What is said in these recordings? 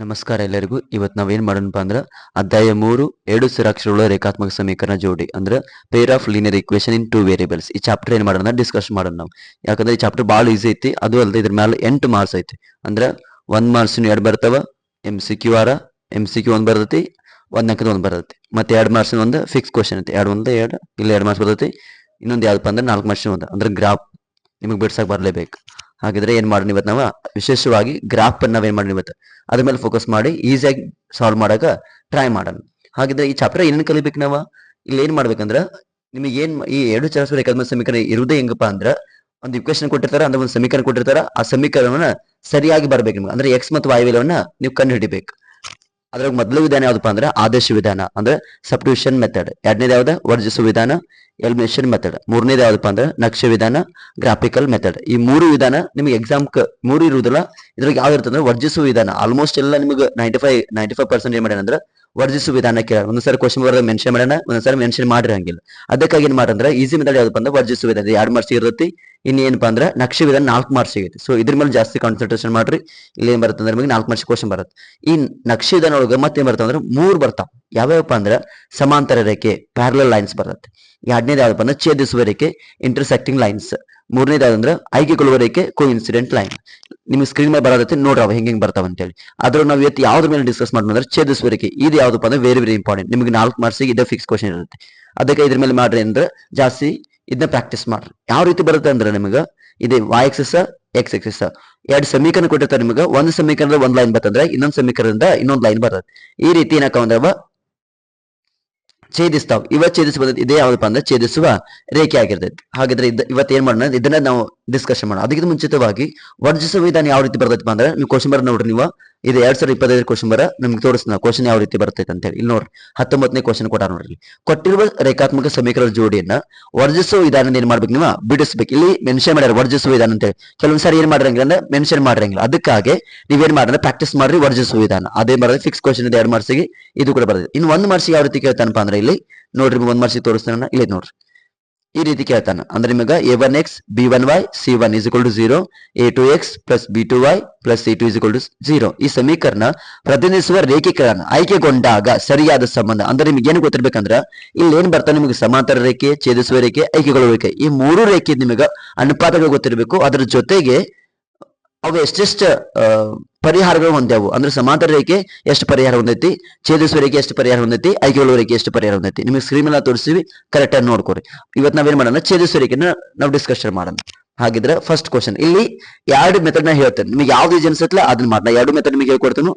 ನಮಸ್ಕಾರ ಎಲ್ಲರಿಗೂ. ಇವತ್ತು ನಾವೇನ್ ಮಾಡೋಣಪ್ಪ ಅಂದ್ರೆ ಅಧ್ಯಾಯ 3 ಎರಡು ಸ್ಥಿರಾಕ್ಷರಗಳ ರೇಖಾತ್ಮಕ ಸಮೀಕರಣ ಜೋಡಿ ಅಂದ್ರೆ pair of linear equation in two variables. ಈ ಚಾಪ್ಟರ್ ಏನ್ ಮಾಡೋಣ ಡಿಸ್ಕಸ್ ಮಾಡೋಣ ನಾವು. ಯಾಕಂದ್ರೆ ಈ ಚಾಪ್ಟರ್ ಭಾಳ ಈಸಿ ಐತಿ. ಅದು ಅಲ್ಲದೆ ಇದ್ರ ಮೇಲೆ 8 ಮಾರ್ಕ್ಸ್ ಐತಿ. ಅಂದ್ರೆ 1 ಮಾರ್ಕ್ಸ್ 2 ಬರ್ತಾವ. MCQ MCQ 1 ಬರ್ತೈತಿ, 1 ಅಂಕದ 1 ಬರ್ತೈತಿ. ಮತ್ತೆ 2 ಮಾರ್ಕ್ಸ್ ಒಂದು ಫಿಕ್ಸ್ ಕ್ವಶನ್ ಐತಿ. 2 1 2 ಇಲ್ಲ 2 ಮಾರ್ಕ್ಸ್ ಬರ್ತೈತಿ. ಇನ್ನೊಂದು ಯಾವ್ದಪ್ಪ ಅಂದ್ರೆ 4 ಮಾರ್ಕ್ಸ್ ಒಂದು ಅಂದ್ರೆ ಗ್ರಾಫ್ ನಿಮಗೆ ಬಿಡ್ಸಕ್ ಬರ್ಲೇಬೇಕು. ಹಾಗಿದ್ರೆ ಏನ್ ಮಾಡೋಣ ಇವತ್ತು ನಾವು ವಿಶೇಷವಾಗಿ ಗ್ರಾಫ್ ಅನ್ನ ನಾವೇನ್ ಮಾಡೋಣ ಇವತ್ತು ಅದ್ರ ಮೇಲೆ ಫೋಕಸ್ ಮಾಡಿ ಈಸಿಯಾಗಿ ಸಾಲ್ವ್ ಮಾಡಕ ಟ್ರೈ ಮಾಡೋಣ. ಹಾಗಿದ್ರೆ ಈ ಚಾಪ್ಟರ್ ಏನೇನು ಕಲಿಬೇಕು ನಾವು ಇಲ್ಲಿ ಏನ್ ಮಾಡ್ಬೇಕಂದ್ರ ನಿಮಗೆ ಏನ್ ಈ ಎರಡು ಚರಾಚರ ರೇಖಾತ್ಮಕ ಸಮೀಕರಣ ಇರುವುದೇ ಹೆಂಗಪ್ಪ ಅಂದ್ರ ಒಂದು ಇಕ್ವೇಶನ್ ಕೊಟ್ಟಿರ್ತಾರ, ಅಂದ್ರೆ ಒಂದು ಸಮೀಕರಣ ಕೊಟ್ಟಿರ್ತಾರ. ಆ ಸಮೀಕರಣವನ್ನ ಸರಿಯಾಗಿ ಬರ್ಬೇಕು ನಿಮ್ಗೆ. ಅಂದ್ರೆ ಎಕ್ಸ್ ಮತ್ತು ವೈ ಬೆಲೆವನ್ನ ನೀವು ಕಂಡು ಹಿಡಿಬೇಕು. ಅದ್ರಾಗ ಮೊದಲು ವಿಧಾನ ಯಾವ್ದಪ್ಪ ಅಂದ್ರೆ ಆದೇಶ ವಿಧಾನ ಅಂದ್ರೆ ಸಬ್ಸ್ಟಿಟ್ಯೂಷನ್ ಮೆಥಡ್. ಎರಡನೇದು ಯಾವ್ದು ವರ್ಜಿಸುವ ವಿಧಾನ ಎಲಿಮಿನೇಷನ್ ಮೆಥಡ್. ಮೂರನೇದು ಯಾವ್ದಪ್ಪ ಅಂದ್ರೆ ನಕ್ಷೆ ವಿಧಾನ ಗ್ರಾಫಿಕಲ್ ಮೆಥಡ್. ಈ ಮೂರು ವಿಧಾನ ನಿಮಗೆ ಎಕ್ಸಾಮ್ ಮೂರು ಇರುವುದಿಲ್ಲ. ಇದ್ರಾಗ ಯಾವ ಇರ್ತಂದ್ರೆ ವರ್ಜಿಸುವ ವಿಧಾನ ಆಲ್ಮೋಸ್ಟ್ ಎಲ್ಲ ನಿಮಗೆ 95% ಏನ್ ಮಾಡ್ಯಾನ ಅಂದ್ರೆ ವರ್ಜಿಸುವ ವಿಧಾನ ಕೇಳ. ಒಂದ್ಸರಿ ಕ್ವಶನ್ ಬರೋದ ಮೆನ್ಷನ್ ಮಾಡೋಣ, ಒಂದ್ಸರಿ ಮೆನ್ಷನ್ ಮಾಡಿರಂಗಿಲ್ಲ. ಅದಕ್ಕಾಗಿ ಏನ್ ಮಾಡಂದ್ರೆ ಈಸಿ ಮೆಥಡ್ ಯಾವ್ದಪ್ಪ ಅಂದ್ರೆ ವರ್ಜಿಸುವ ವಿಧಾನ 2 ಮಾರ್ಕ್ಸ್ ಇರ್ತೈತಿ. ಇನ್ನೇನಪ್ಪಾ ಅಂದ್ರೆ ನಕ್ಷೆ ವಿಧಾನ 4 ಮಾರ್ಕ್ಸ್ ಸಿಗುತ್ತೆ. ಸೊ ಇದ್ರ ಮೇಲೆ ಜಾಸ್ತಿ ಕಾನ್ಸಂಟ್ರೇಷನ್ ಮಾಡ್ರಿ. ಇಲ್ಲಿ ಏನ್ ಬರುತ್ತೆ ಅಂದ್ರೆ ನಿಮಗೆ 4 ಮಾರ್ಕ್ಸ್ ಕ್ವಶನ್ ಬರುತ್ತೆ. ಈ ನಕ್ಷೆ ವಿಧಾನ ಒಳಗೆ ಮತ್ತೇನ್ ಬರ್ತದೆ ಅಂದ್ರೆ 3 ಬರ್ತಾವ. ಯಾವ್ಯಾವಪ್ಪ ಅಂದ್ರೆ ಸಮಾಂತರ ರೇಖೆ ಪ್ಯಾರಲಲ್ ಲೈನ್ಸ್ ಬರುತ್ತೆ. ಎರಡನೇದು ಯಾವ್ದಪ್ಪ ಅಂದ್ರೆ ಛೇದಿಸುವ ರೇಖೆ ಇಂಟರ್ಸೆಕ್ಟಿಂಗ್ ಲೈನ್ಸ್. ಮೂರನೇದು ಯಾವ್ದಂದ್ರೆ ಆಯ್ಕೆಗೊಳ್ಳುವ ರೇಖೆ ಕೋಇನ್ಸಿಡೆಂಟ್ ಲೈನ್. ನಿಮ್ಗೆ ಸ್ಕ್ರೀನ್ ಮೇಲೆ ಬರೋದೈತಿ ನೋಡ್ರಿ ಅವ ಹೆಂಗ್ ಬರ್ತಾವ ಅಂತೇಳಿ. ಆದ್ರೂ ನಾವು ಇವತ್ತು ಯಾವ್ದ್ರ ಮೇಲೆ ಡಿಸ್ಕಸ್ ಮಾಡೋಣ ಅಂದ್ರೆ ಛೇದಿಸುವ ರೇಖೆ. ಇದು ಯಾವ್ದಪ್ಪ ಅಂದ್ರೆ ವೆರಿ ವೆರಿ ಇಂಪಾರ್ಟೆಂಟ್. ನಿಮ್ಗೆ 4 ಮಾರ್ಕ್ಸಿಗೆ ಇದೇ ಫಿಕ್ಸ್ ಕ್ವಶನ್ ಇರುತ್ತೆ. ಅದಕ್ಕೆ ಇದ್ರ ಮೇಲೆ ಮಾಡ್ರಿ ಅಂದ್ರೆ ಜಾಸ್ತಿ ಇದನ್ನ ಪ್ರಾಕ್ಟೀಸ್ ಮಾಡ್ರಿ. ಯಾವ ರೀತಿ ಬರುತ್ತೆ ಅಂದ್ರೆ ನಿಮ್ಗೆ ಇದೆ y ಎಕ್ಸಸ್ ಎಕ್ಸ್ ಎಕ್ಸಸ್ ಎರಡು ಸಮೀಕರಣ ಕೊಟ್ಟಿರ್ತಾರೆ ನಿಮ್ಗೆ. ಒಂದು ಸಮೀಕರಣದ ಒಂದ್ ಲೈನ್ ಬರ್ತಂದ್ರೆ ಇನ್ನೊಂದು ಸಮೀಕರಣದಿಂದ ಇನ್ನೊಂದು ಲೈನ್ ಬರ್ತದೆ. ಈ ರೀತಿ ಏನಕ್ಕ ಅಂದ್ರೆ ಛೇದಿಸ್ತಾವ್. ಛೇದಿಸುವ ಇದೇ ಯಾವ್ದಪ್ಪ ಅಂದ್ರೆ ಛೇದಿಸುವ ರೇಖೆ ಆಗಿರ್ತೈತಿ. ಹಾಗಿದ್ರೆ ಇವತ್ತು ಏನ್ ಮಾಡೋಣ ಇದನ್ನ ನಾವು ಡಿಸ್ಕಷನ್ ಮಾಡೋಣ. ಅದಕ್ಕಿಂತ ಮುಂಚಿತವಾಗಿ ವರ್ಜಿಸುವ ವಿಧಾನ ಯಾವ ರೀತಿ ಬರ್ತೈತಿ ಅಂದ್ರೆ ನೀವು ಕ್ವಶನ್ ಬರ ನೋಡ್ರಿ. ನೀವು ಇದು 2025 ಕ್ವಶನ್ ಬರ ನಿಮ್ಗೆ ತೋರಿಸ್ತಾನ ಕ್ವಶನ್ ಯಾವ ರೀತಿ ಬರ್ತೈತೆ ಅಂತ ಹೇಳಿ. ಇಲ್ಲಿ ನೋಡ್ರಿ 19ನೇ ಕ್ವಶನ್ ಕೊಟ್ಟಾರ ನೋಡ್ರಿ. ಕೊಟ್ಟಿರುವ ರೇಖಾತ್ಮಕ ಸಮೀಕರಣ ಜೋಡಿಯನ್ನ ವರ್ಜಿಸುವ ವಿಧಾನ ಏನ್ ಮಾಡ್ಬೇಕು ನೀವು ಬಿಡಿಸ್ಬೇಕು. ಇಲ್ಲಿ ಮೆನ್ಷನ್ ಮಾಡ್ಯಾರ ವರ್ಜಿಸುವ ವಿಧಾನ ಅಂತ ಹೇಳಿ. ಕೆಲವೊಂದ್ಸರಿ ಏನ್ ಮಾಡಿರಂಗಿಲ್ಲ ಅಂದ್ರೆ ಮೆನ್ಷನ್ ಮಾಡಿರಂಗಿಲ್ಲ. ಅದಕ್ಕಾಗಿ ನೀವೇನ್ ಮಾಡ್ರೆ ಪ್ರಾಕ್ಟೀಸ್ ಮಾಡ್ರಿ ವರ್ಜಿಸುವ ವಿಧಾನ. ಅದೇ ಬರೋದು ಫಿಕ್ಸ್ ಕ್ವಶನ್ ಇದೆ 2 ಮಾರ್ಕ್ಸಿಗೆ. ಇದು ಕೂಡ ಬರ್ತದೆ. ಇನ್ನು 1 ಮಾರ್ಕ್ಸ್ ಯಾವ ರೀತಿ ಕೇಳ್ತಾನಪ್ಪ ಅಂದ್ರೆ ಇಲ್ಲಿ ನೋಡ್ರಿ 1 ಮಾರ್ಕ್ಸಿಗೆ ತೋರಿಸ್ತಾನ. ಇಲ್ಲಿ ನೋಡ್ರಿ ಈ ರೀತಿ ಕೇಳ್ತಾನ. ಅಂದ್ರೆ ನಿಮಗೆ a1x b1y c1 = 0 a2x + b2y + c2 = 0 ಈ ಸಮೀಕರಣ ಪ್ರತಿನಿಧಿಸುವ ರೇಖೆಗಳನ್ನು ಆಯ್ಕೆಗೊಂಡಾಗ ಸರಿಯಾದ ಸಂಬಂಧ. ಅಂದ್ರೆ ನಿಮ್ಗೆ ಏನು ಗೊತ್ತಿರ್ಬೇಕಂದ್ರ ಇಲ್ಲಿ ಏನ್ ಬರ್ತಾನೆ ನಿಮಗೆ ಸಮಾಂತರ ರೇಖೆ, ಛೇದಿಸುವ ರೇಖೆ, ಆಯ್ಕೆಗೊಳ್ಳುವ ರೇಖೆ ಈ ಮೂರು ರೇಖೆ ನಿಮಗೆ ಅನುಪಾತಗಳು ಗೊತ್ತಿರಬೇಕು. ಅದರ ಜೊತೆಗೆ ಅವು ಎಷ್ಟೆಷ್ಟು ಪರಿಹಾರಗಳು ಹೊಂದ್ಯಾವು ಅಂದ್ರೆ ಸಮಾಂತರ ರೇಖೆ ಎಷ್ಟು ಪರಿಹಾರ ಹೊಂದೈತಿ, ಛೇದಿಸುವ ರೇಖೆ ಎಷ್ಟು ಪರಿಹಾರ ಹೊಂದೈತಿ, ಆಯ್ಕೆಗೊಳ್ಳುವ ರೇಖೆ ಎಷ್ಟು ಪರಿಹಾರ ಹೊಂದೈತಿ. ನಿಮಗೆ ಸ್ಕ್ರೀನ್ ಮೇಲೆ ತೋರಿಸ್ತೀವಿ, ಕರೆಕ್ಟ್ ಆಗಿ ನೋಡ್ಕೊರಿ. ಇವತ್ತು ನಾವೇನ್ ಮಾಡೋಣ ಛೇದಿಸುವ ರೇಖೆನ ನಾವು ಡಿಸ್ಕಷನ್ ಮಾಡೋಣ. ಹಾಗಿದ್ರೆ ಫಸ್ಟ್ ಕ್ವಶನ್ ಇಲ್ಲಿ 2 ಮೆಥಡ್ ನ ಹೇಳ್ತೇನೆ. ನಿಮಗೆ ಯಾವ್ದು ಈಜಿ ಅನ್ಸತ್ಲ ಅದನ್ನ ಮಾಡೋಣ. 2 ಮೆಥಡ್ ನಿಮಗೆ ಹೇಳ್ಕೊಡ್ತೇನೆ.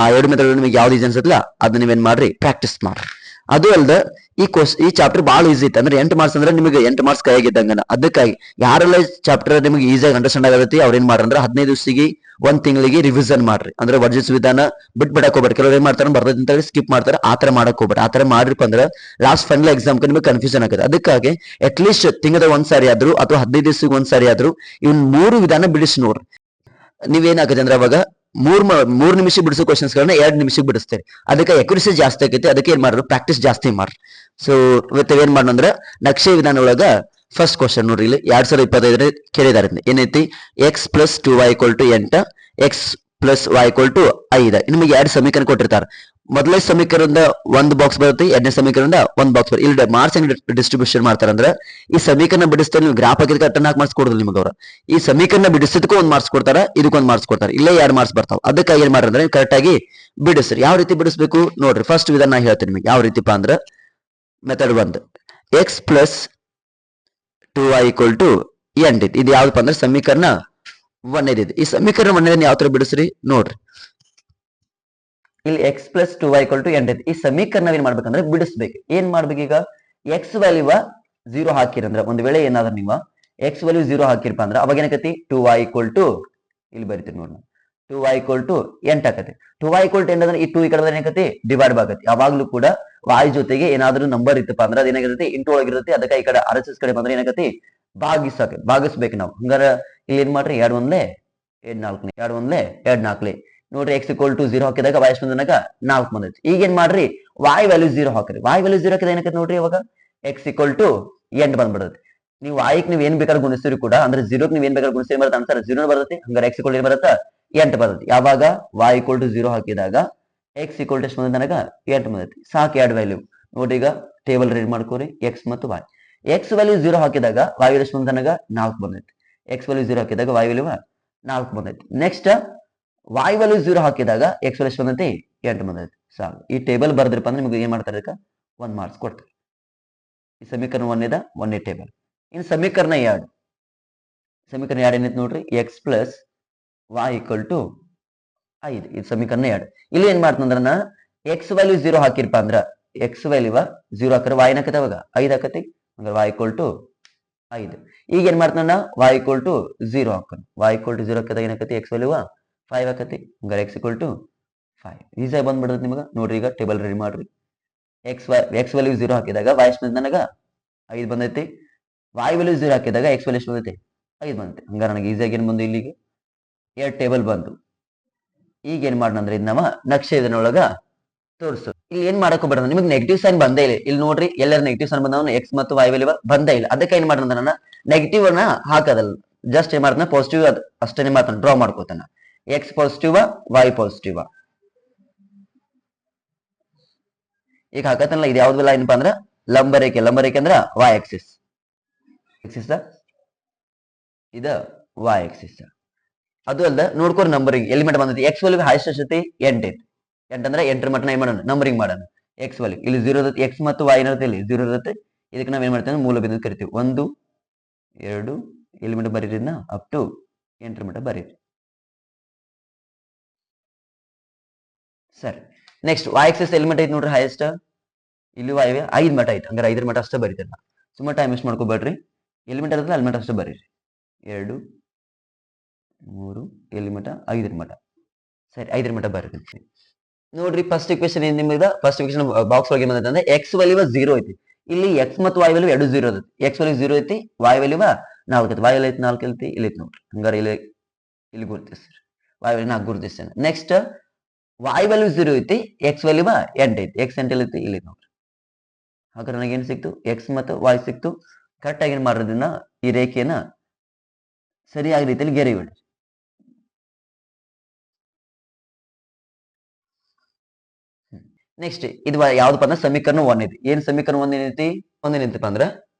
ಆ 2 ಮೆಥಡ್ ನಿಮಗೆ ಯಾವ್ದು ಈಜಿ ಅನ್ಸತ್ಲ ಅದನ್ನ ನೀವೇನ್ ಮಾಡ್ರಿ ಪ್ರಾಕ್ಟೀಸ್ ಮಾಡ್ರಿ. ಅದು ಅಲ್ದ ಈ ಚಾಪ್ಟರ್ ಬಹಳ ಈಸಿ ಇತ್ತು. ಅಂದ್ರೆ 8 ಮಾರ್ಕ್ಸ್ ಅಂದ್ರೆ ನಿಮಗೆ 8 ಮಾರ್ಕ್ಸ್ ಕೈಯಾಗಿದ್ದಂಗ. ಅದಕ್ಕಾಗಿ ಯಾರೆಲ್ಲ ಚಾಪ್ಟರ್ ನಿಮಗೆ ಈಸಿಯಾಗಿ ಅಂಡರ್ಸ್ಟ್ಯಾಂಡ್ ಆಗತ್ತೆ ಅವ್ರ ಏನ್ ಮಾಡ್ರಂದ್ರೆ 15 ದಿವಸಿಗೆ 1 ತಿಂಗಳಿಗೆ ರಿವಿಷನ್ ಮಾಡ್ರಿ. ಅಂದ್ರೆ ವರ್ಜಿಸುವ ವಿಧಾನ ಬಿಟ್ಬಿಡಕ್ ಹೋಗ್ಬೇಡಿ. ಕೆಲವ್ರು ಏನ್ ಮಾಡ್ತಾರೆ ಬರ್ತೈತೆ ಅಂತ ಹೇಳಿ ಸ್ಕಿಪ್ ಮಾಡ್ತಾರೆ. ಆತರ ಮಾಡಕ್ ಹೋಗ್ಬೇಡಿ. ಆತರ ಮಾಡ್ರಿಪ್ಪ ಅಂದ್ರೆ ಲಾಸ್ಟ್ ಫೈನಲ್ ಎಕ್ಸಾಮ್ ನಿಮಗೆ ಕನ್ಫ್ಯೂಷನ್ ಆಗುತ್ತೆ. ಅದಕ್ಕಾಗಿ ಅಟ್ಲೀಸ್ಟ್ ತಿಂಗಳ 1 ಸಾರಿ ಆದ್ರೂ ಅಥವಾ 15 ದಿವಸಕ್ಕೆ 1 ಸಾರಿ ಆದ್ರೂ ಇವನ್ 3 ವಿಧಾನ ಬಿಡಿಸಿ ನೋಡ್ರಿ. ನೀವೇನಾಗುತ್ತೆ ಅಂದ್ರೆ ಅವಾಗ 3 ನಿಮಿಷ ಬಿಡಿಸೋ ಕ್ವಶನ್ಸ್ ಗಳನ್ನ 2 ನಿಮಿಷಕ್ಕೆ ಬಿಡಿಸ್ತೇವೆ. ಅದಕ್ಕೆ ಅಕ್ಯುರಸಿ ಜಾಸ್ತಿ ಆಗೈತಿ. ಅದಕ್ಕೆ ಏನ್ ಮಾಡ್ರು ಪ್ರಾಕ್ಟೀಸ್ ಜಾಸ್ತಿ ಮಾಡ್ರಿ. ಸೊ ಇವತ್ತು ಏನ್ ಮಾಡೋಣ ಅಂದ್ರೆ ನಕ್ಷೆ ವಿಧಾನ ಒಳಗ ಫಸ್ಟ್ ಕ್ವಶನ್ ನೋಡ್ರಿ. ಇಲ್ಲಿ 2025 ಕೇಳಿದಾರೆ. ಏನೈತಿ x + 2y = 8 x + y = 5. ನಿಮಗೆ 2 ಸಮೀಕರಣ ಕೊಟ್ಟಿರ್ತಾರೆ. ಮೊದಲನೇ ಸಮೀಕರಣದ 1 ಬಾಕ್ಸ್ ಬರುತ್ತೆ, ಎರಡನೇ ಸಮೀಕರಣದ 1 ಬಾಕ್ಸ್ ಬರುತ್ತೆ. ಇಲ್ಲಿ ಮಾರ್ಕ್ಸ್ ಹೆಂಗ್ ಡಿಸ್ಟ್ರಿಬ್ಯೂಷನ್ ಮಾಡ್ತಾರೆ ಅಂದ್ರೆ ಈ ಸಮೀಕರಣ ಬಿಡಿಸ್ತಾರೆ. ನೀವು ಗ್ರಾಫ್ ಹಾಕಿದ ಕರೆಕ್ಟ್ 4 ಮಾರ್ಕ್ಸ್ ಕೊಡೋದಿಲ್ಲ ನಿಮಗೆ ಅವ್ರ. ಈ ಸಮೀಕರಣ ಬಿಡಿಸಿದಕ್ಕೂ 1 ಮಾರ್ಕ್ಸ್ ಕೊಡ್ತಾರೆ, ಇದಕ್ಕೂ 1 ಮಾರ್ಕ್ಸ್ ಕೊಡ್ತಾರೆ. ಇಲ್ಲೇ 2 ಮಾರ್ಕ್ಸ್ ಬರ್ತಾವ. ಅದಕ್ಕಾಗಿ ಏನ್ ಮಾಡ್ರಿ ಅಂದ್ರೆ ಕರೆಕ್ಟ್ ಆಗಿ ಬಿಡಿಸ್ರಿ. ಯಾವ ರೀತಿ ಬಿಡಿಸ್ಬೇಕು ನೋಡ್ರಿ. ಫಸ್ಟ್ ವಿಧಾನ ನಾ ಹೇಳ್ತೀನಿ ನಿಮಗೆ ಯಾವ ರೀತಿಪ್ಪ ಅಂದ್ರೆ ಮೆಥಡ್ 1 x + 2y = 8. ಇದು ಯಾವ್ದಪ್ಪ ಅಂದ್ರೆ ಸಮೀಕರಣ 1 ಇದೆ. ಈ ಸಮೀಕರಣ 1 ಯಾವ ತರ ಬಿಡಿಸ್ರಿ ನೋಡ್ರಿ. ಇಲ್ಲಿ x + 2y = 8. ಈ ಸಮೀಕರಣ ಏನ್ ಮಾಡ್ಬೇಕಂದ್ರೆ ಬಿಡಿಸ್ಬೇಕು. ಏನ್ ಮಾಡ್ಬೇಕು ಈಗ x ವ್ಯಾಲ್ಯೂ 0 ಹಾಕಿರಂದ್ರ ಒಂದ್ ವೇಳೆ ಏನಾದ್ರೂ ನೀವು x ವ್ಯಾಲ್ಯೂ 0 ಹಾಕಿರಪ್ಪ ಅಂದ್ರೆ ಅವಾಗ ಏನಕತಿ 2y = ಇಲ್ಲಿ ಬರಿತೀರಿ ನೋಡ್ರಿ 2y = 8 ಆಕತಿ. 2y = 8 ಅಂದ್ರೆ ಈ 2 ಈ ಕಡೆ ಏನಕತಿ ಡಿವೈಡ್ ಆಗತ್ತೆ. ಯಾವಾಗ್ಲೂ ಕೂಡ y ಜೊತೆಗೆ ಏನಾದ್ರೂ ನಂಬರ್ ಇತ್ತಪ್ಪ ಅಂದ್ರೆ ಅದೇನಾಗಿರುತ್ತೆ ಇಂಟು ಒಳಗಿರುತ್ತೆ. ಅದಕ್ಕೆ ಈ ಕಡೆ RHS ಕಡೆ ಬಂದ್ರೆ ಏನಾಗತಿ ಭಾಗಿಸ್ಬೇಕು ನಾವು. ಹಂಗಾರ ಇಲ್ಲಿ ಏನ್ ಮಾಡ್ರಿ 2 1 2 4 2 4 ನೋಡ್ರಿ x = 0 ಹಾಕಿದಾಗ y ಎಷ್ಟು ಬಂದನಾಗ 4 ಬಂದೈತಿ. ಈಗ ಏನ್ ಮಾಡ್ರಿ y ವ್ಯಾಲ್ಯೂ 0 ಹಾಕ್ರಿ. y ವ್ಯಾಲ್ಯೂ 0 ಹಾಕಿದ ಏನಕತಿ ನೋಡ್ರಿ ಇವಾಗ x = 8 ಬಂದ್ಬಿಡುತ್ತೆ. ನೀವು y ಗೆ ನೀವು ಏನ್ ಬೇಕಾದ್ರೂ ಗುಣಿಸ್ತೀರಿ ಕೂಡ ಅಂದ್ರೆ 0 ಗೆ ನೀವು ಏನ್ ಬೇಕಾದ್ರೂ ಗುಣಿಸ್ತೀರಿ ಬರುತ್ತೆ ಆನ್ಸರ್ 0 ಬರುತ್ತೆ. ಹಂಗಾರೆ x = ಏನ್ ಬರುತ್ತೆ 8 ಬರ್ತೈತಿ. ಯಾವಾಗ y ಈಕ್ವಲ್ ಟು 0 ಹಾಕಿದಾಗ x ಈಕ್ವಲ್ ಟು ಎಷ್ಟು ಬಂದೈತಿ ನನಗ 8 ಬಂದೈತಿ. ಸಾಕು ಎರಡು ವ್ಯಾಲ್ಯೂ ನೋಡಿ. ಈಗ ಟೇಬಲ್ ರೆಡಿ ಮಾಡ್ಕೋರಿ x ಮತ್ತು y. x ವ್ಯಾಲ್ಯೂ 0 ಹಾಕಿದಾಗ y ವ್ಯಾಲ್ಯೂ ಎಷ್ಟು ಬಂದ ನನಗ 4 ಬಂದೈತಿ. x ವ್ಯಾಲ್ಯೂ 0 ಹಾಕಿದಾಗ y ವ್ಯಾಲ್ಯೂ 4 ಬಂದೈತಿ. ನೆಕ್ಸ್ಟ್ y ವ್ಯಾಲ್ಯೂ 0 ಹಾಕಿದಾಗ x ವ್ಯಾಲ್ಯೂ ಎಷ್ಟು ಬಂದೈತಿ 8 ಬಂದೈತಿ. ಸಾಕು. ಈ ಟೇಬಲ್ ಬರ್ದ್ರಪ್ಪ ಅಂದ್ರೆ ನಿಮಗೆ ಏನ್ ಮಾಡ್ತಾರೆ ಅದಕ್ಕೆ 1 ಮಾರ್ಕ್ಸ್ ಕೊಡ್ತಾರೆ. ಈ ಸಮೀಕರಣ 1 ಇದ 1ನೇ ಟೇಬಲ್. ಇನ್ನು ಸಮೀಕರಣ 2 ಏನೈತಿ ನೋಡ್ರಿ, x plus y equal to 5. ಇದು ಸಮೀಕರಣ 2. ಇಲ್ಲಿ ಏನ್ ಮಾಡ್ತಂದ್ರ x ವ್ಯಾಲ್ಯೂ 0 ಹಾಕಿರಪ್ಪ ಅಂದ್ರ x ವ್ಯಾಲ್ಯೂ 0 ಹಾಕಿರ y ಏನಾಕತಿ ಅವಾಗ 5 ಆಕತಿ. ಅಂದ್ರೆ y ಈಕ್ವಲ್ ಟು 5. ಈಗ ಏನ್ ಮಾಡ್ತಾನ y ಈಕ್ವಲ್ ಟು 0 ಹಾಕೋಣ. y ಈಕ್ವಲ್ ಟು 0 ಹಾಕಿದಾಗ ಏನಾಕತಿ x ವ್ಯಾಲ್ಯೂ 5 ಆಕತಿ. ಹಂಗಾರೆ x ಈಕ್ವಲ್ ಟು 5 ಈಸಿಯಾಗಿ ಬಂದ್ಬಿಡ್ತೈತಿ ನಿಮಗೆ. ನೋಡ್ರಿ ಈಗ ಟೇಬಲ್ ರೆಡಿ ಮಾಡ್ರಿ. x ವ್ಯಾಲ್ಯೂ 0 ಹಾಕಿದಾಗ y ಎಷ್ಟು ಬಂದೈತಿ ನನಗ 5 ಬಂದೈತಿ. y ವ್ಯಾಲ್ಯೂ 0 ಹಾಕಿದಾಗ x ವ್ಯಾಲ್ಯೂ ಎಷ್ಟು ಬಂದೈತಿ 5 ಬಂದೈತಿ. ಹಂಗಾರೆ ನನಗೆ ಈಸಿಯಾಗಿ ಏನ್ ಬಂದು ಇಲ್ಲಿಗೆ 2 ಟೇಬಲ್ ಬಂದು. ಈಗ ಏನ್ ಮಾಡೋಣ ಅಂದ್ರೆ ಇದು ನಮ್ಮ ನಕ್ಷೆ ಇದನ್ನೊಳಗ ತೋರಿಸು. ಇಲ್ಲಿ ಏನ್ ಮಾಡಕ್ ಹೋಗ್ಬೇಡ, ನಿಮಗೆ ನೆಗೆಟಿವ್ ಸೈನ್ ಬಂದೇ ಇಲ್ಲ. ಇಲ್ಲಿ ನೋಡ್ರಿ ಎಲ್ಲರ ನೆಗೆಟಿವ್ ಸೈನ್ ಬಂದವನು x ಮತ್ತು y ವ್ಯಾಲ್ಯೂ ಬಂದೇ ಇಲ್ಲ. ಅದಕ್ಕೆ ಏನ್ ಮಾಡೋಣ ನಾನು ನೆಗೆಟಿವ್ ಅನ್ನ ಹಾಕದಲ್ಲ, ಜಸ್ಟ್ ಏನ್ ಮಾಡ್ತಾನ ಪಾಸಿಟಿವ್ ಅಷ್ಟೇ ಮಾಡ್ತಾನೆ, ಡ್ರಾ ಮಾಡ್ಕೋತಾನ. x positive y positive. ಈಗ ಹಾಕತ್ತಲ್ಲ ಇದು ಯಾವ್ದು ಏನಪ್ಪಾ ಅಂದ್ರ ಲಂಬ ರೇಖೆ ಅಂದ್ರೆ y ಆಕ್ಸಿಸ್. ಇದ y ಆಕ್ಸಿಸ್. ಅದು ಅಲ್ದ ನೋಡ್ಕೋರಿ ನಂಬರಿಂಗ್ ಎಲಿಮೆಂಟ್ ಬಂದೈತಿ. x ವ್ಯಾಲ್ಯೂ ಹೈಯೆಸ್ಟ್ ಎಷ್ಟೈತಿ 8 ಐತಿ. 8 ಅಂದ್ರೆ 8 ಮಟನ ಏನ್ ಮಾಡೋಣ ನಂಬರಿಂಗ್ ಮಾಡೋಣ. x ವ್ಯಾಲ್ಯೂ ಇಲ್ಲಿ 0 ಇರುತ್ತೆ, x ಮತ್ತು y ಇರುತ್ತೆ ಇಲ್ಲಿ 0 ಇರುತ್ತೆ. ಇದಕ್ಕೆ ನಾವ್ ಏನ್ ಮಾಡ್ತೇವೆ ಮೂಲ ಬಿಂದು ಕರಿತೀವಿ. 1 2 ಎಲಿಮೆಂಟ್ ಬರೀರಿ ಅಪ್ ಟು 8 ಮಟ ಬರೀರಿ. ಸರಿ. ನೆಕ್ಸ್ಟ್ y ಆಕ್ಸಿಸ್ ಎಲಿಮೆಂಟ್ ಐತಿ ನೋಡ್ರಿ ಹೈಯೆಸ್ಟ್. ಇಲ್ಲಿ y 5 ಮಟ ಐತಿ. ಹಂಗಾರೆ 5 ಮಟ ಅಷ್ಟೇ ಬರೀತೀವಿ. ಸುಮ್ಮನೆ ಟೈಮ್ ವೇಸ್ಟ್ ಮಾಡ್ಕೋಬೇಡ್ರಿ. ಎಲಿಮೆಂಟ್ ಇರುತ್ತೆ ಎಲಿಮೆಂಟ್ ಅಷ್ಟೇ ಬರೀರಿ. 2 3 ಎಲಿಮೆಂಟ್ 5 ಮಟ. ಸರಿ 5 ಮಟ ಬರೀರಿ. ನೋಡ್ರಿ ಫಸ್ಟ್ ಇಕ್ವೇಶನ್ ಏನ್ ನಿಮ್ಗೆ ಫಸ್ಟ್ ಇಕ್ವೇಶನ್ ಬಾಕ್ಸ್ ಒಳಗೆ ಬಂದೈತೆ ಅಂದ್ರೆ x ವ್ಯಾಲ್ಯೂ 0 ಐತಿ. ಇಲ್ಲಿ x ಮತ್ತು y ವ್ಯಾಲ್ಯೂ ಎರಡು 0 ಐತಿ. x ವ್ಯಾಲ್ಯೂ 0 ಐತಿ, y ವ್ಯಾಲ್ಯೂ 4 ಐತಿ. y ವ್ಯಾಲ್ಯೂ 4 ಐತಿ, ಇಲ್ಲಿ ಐತಿ ನೋಡ್ರಿ. ಹಂಗಾರೆ ಇಲ್ಲಿ ಗುರುತಿಸ್ರಿ. y ವ್ಯಾಲ್ಯೂ 4 ಗುರುತಿಸ್ತೇನೆ. ನೆಕ್ಸ್ಟ್ y ವ್ಯಾಲ್ಯೂ 0 ಐತಿ, x ವ್ಯಾಲ್ಯೂ 8 ಐತಿ. x 8 ಐತಿ, ಇಲ್ಲಿ ನೋಡ್ರಿ. ಹಾಗಾದ್ರೆ ನನಗೆ ಏನ್ ಸಿಕ್ತು x ಮತ್ತು y ಸಿಕ್ತು. ಕರೆಕ್ಟ್ ಆಗಿ ಏನ್ ಮಾಡೋದ್ರಿಂದ ಈ ರೇಖೆಯನ್ನ ಸರಿಯಾದ ರೀತಿಯಲ್ಲಿ ಗೆರೆ ಬಿಡಿ. ನೆಕ್ಸ್ಟ್ ಇದು ಯಾವ್ದಪ್ಪ ಅಂದ್ರೆ ಸಮೀಕರಣ 1 ಐತಿ. ಏನ್ ಸಮೀಕರಣ 1 ಏನೈತಿ? ಒಂದೇನೈತಪ್ಪ ಅಂದ್ರೆ